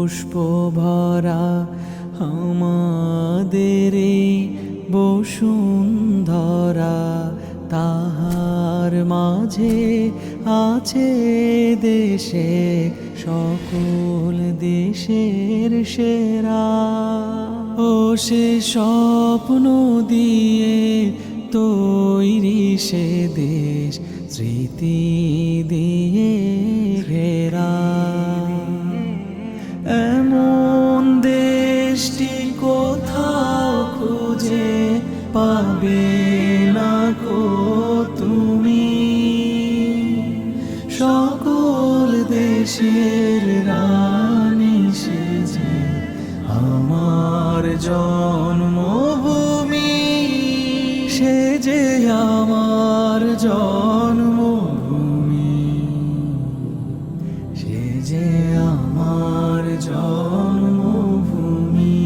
পুষ্প ভরা আমাদের এই বসুন্ধরা, তাহার মাঝে আছে দেশে সকল দেশের সেরা। ও সে স্বপ্ন দিয়ে তৈরি সে দেশ, স্মৃতি দিয়ে ঘেরা। এমন দেশটি কোথাও খুঁজে পাবে না কো তুমি, সকল দেশের রানী সেজে আমার জন্মভূমি, সে যে আমার জন্মভূমি, সে যে আমার জন্মভূমি।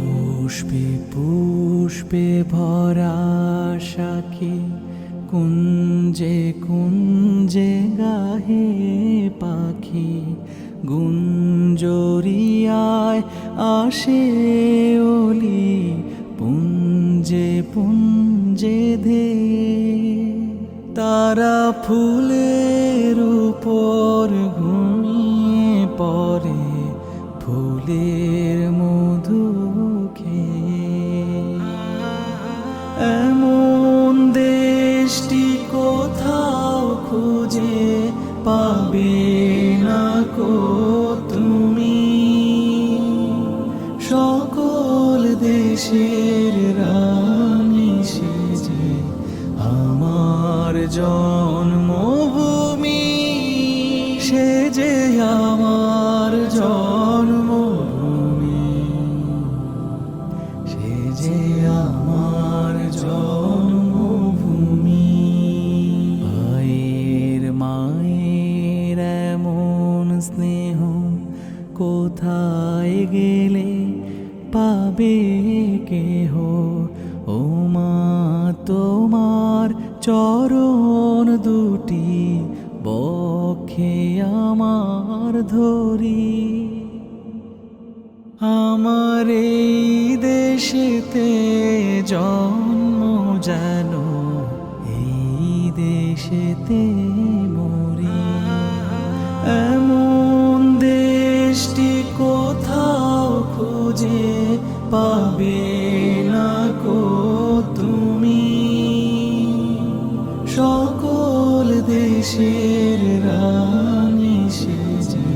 পুষ্পে পুষ্পে ভরা সাখী, কুঞ্জে কুঞ্জে গাহে পাখি, গুঞ্জরিয়ায় আসে ওলি, পুঞ্জে পুঞ্জে ধে। তারা ফুলের উপর ঘুমিয়ে পড়ে, ফুলের মধু খেয়ে। এমন দেশটি কোথাও খুঁজে পাবে না কো তুমি, সকল দেশের রানী সেজে আমার জন্মভূমি, সে যে আমার জন্মভূমি, সে যে আমার জন্মভূমি। ভাইয়ের মায়ের এমন স্নেহ কোথায় গেলে পাবে কেহ, ও মা তোমার চরণ দুটি বক্ষে আমার ধরি। আমার এই দেশেতে জন্ম যেন এই দেশেতে মরি। এমন দেশটি কোথাও খুঁজে পাবে না কো তুমি, সকল দেশের রানী সেজে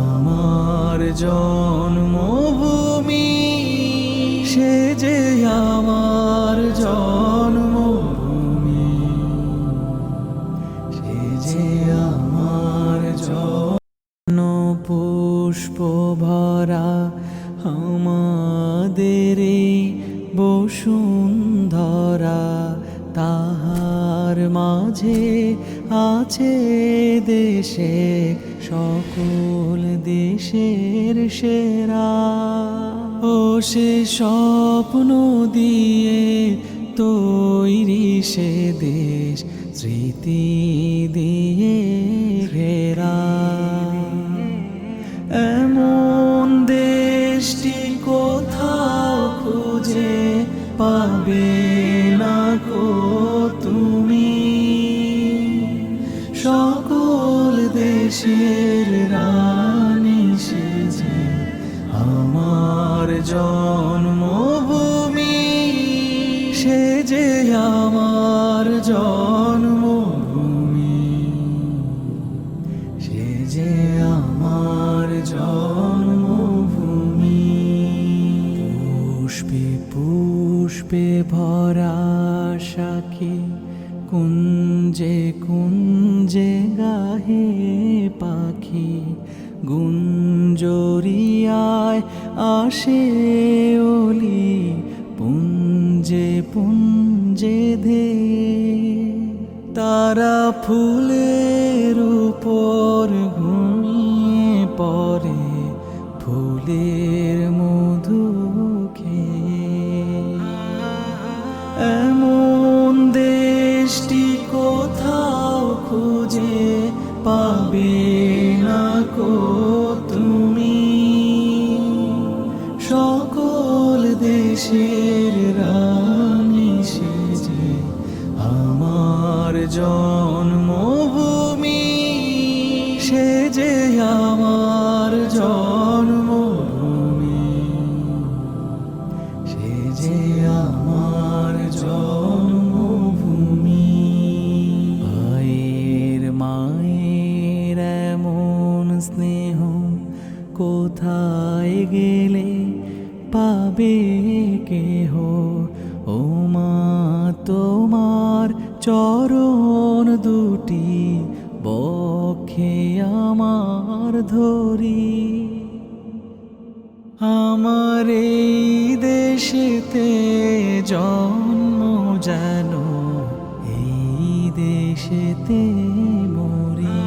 আমার জন্মভূমি, সে যে আমার জন্মভূমি, সে যে আমার পুষ্প ভরা আমাদের এই বসুন্ধরা, তাহার মাঝে আছে দেশে সকল দেশের সেরা। ও সে স্বপ্ন দিয়ে তৈরি সে দেশ, স্মৃতি দিয়ে ঘেরা। এমন দেশটি কোথাও খুঁজে পাবে না কো তুমি, সকল দেশের রানী সেজে আমার জন্মভূমি, সে যে আমার জন্মভূমি, সে যে আমার জন্মভূমি। পুষ্পে পুষ্পে ভরা সাখী, কুঞ্জে কুঞ্জে গাহে পাখি, গুঞ্জরিয়ায় আসে ওলি, পুঞ্জে পুঞ্জে ধে। তারা ফুলের উপর ঘুমিয়ে পড়ে, ফুলের মধু খেয়ে। এমন দেশটি কোথাও খুঁজে পাবে না কো তুমি, দেশের রানী সেজে আমার জন্মভূমি, সে যে আমার জন্মভূমি, সে যে আমার জন্মভূমি। ভাইয়ের মায়ের এমন স্নেহ কোথায় গেলে পাবে কেহ, ও মা তোমার চরণ দুটি বক্ষে আমার ধরি। আমার এই দেশেতে জন্ম যেন এই দেশেতে মরি,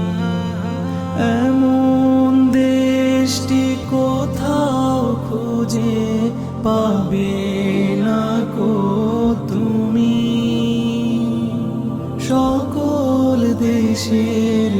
এমন দেশটি কোথাও খুঁজে পাবে না কো তুমি। সকল দেশের